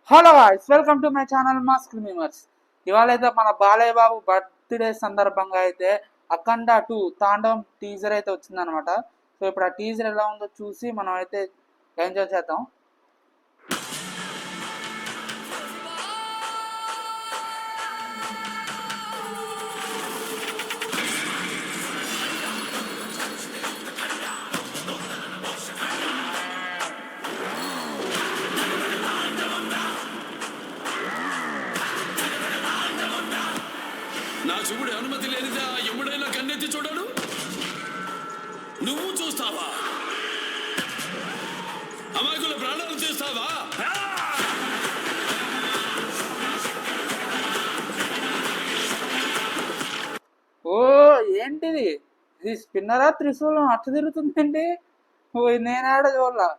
Hello guys, welcome to my channel mask memers. ఇవాళ అయితే మన బాలయ్య బాబు బర్త్డే సందర్భంగా అయితే అఖండ 2 తాండవం టీజర్ అయితే వచ్చిందనమాట. సో ఇప్పుడు ఆ టీజర్ ఎలా ఉందో చూసి మనం అయితే ఎంజాయ్ చేద్దాం. నా శివుడి అనుమతి లేనిదా ఎవడైనా కన్నెత్తి చూడడు. నువ్వు చూస్తావా? అమాయకుల ప్రాణాలు తీస్తావా? ఓ ఏంటిది, ఇది స్పిన్నరా త్రిశూలం అట్ట తిరుగుతుందండి? ఓ నేనాడ చూడాల.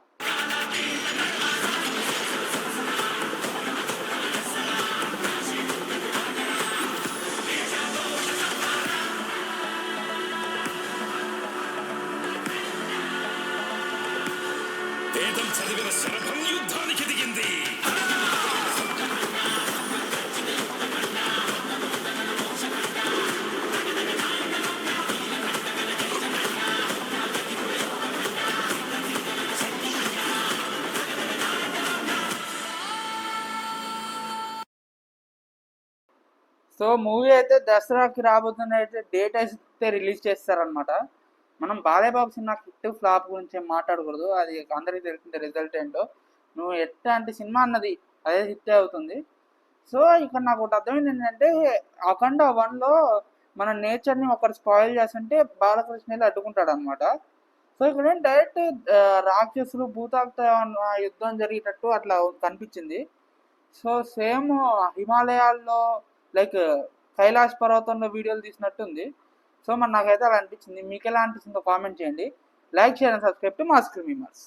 వేదం చదివిన శరభం యుద్ధానికి దిగింది. సో మూవీ అయితే దసరాకి రాబోతున్న అయితే డేట్ అయితే రిలీజ్ చేస్తారనమాట. మనం Balayya Babu cinema hit flop గురించి ఏం మాట్లాడకూడదు, అది అందరికీ తెలిసిన రిజల్ట్ ఏంటో. నువ్వు ఎట్లాంటి సినిమా అన్నది అదే హిట్ అవుతుంది. సో ఇక్కడ నాకు ఒకటి అర్థమైంది ఏంటంటే, అఖండ 1లో మన నేచర్ని ఒకరు స్పాయిల్ చేస్తుంటే బాలకృష్ణ అడ్డుకుంటాడు అనమాట. సో ఇక్కడ ఏం డైరెక్ట్ రాక్షసులు భూతాలతో యుద్ధం జరిగేటట్టు అట్లా కనిపించింది. సో సేమ్ హిమాలయాల్లో లైక్ కైలాష్ పర్వతంలో వీడియోలు తీసినట్టుంది. సో మరి నాకైతే అలా అనిపించింది. మీకు ఎలా అనిపిస్తుందో కామెంట్ చేయండి. Like share and subscribe to mask memers.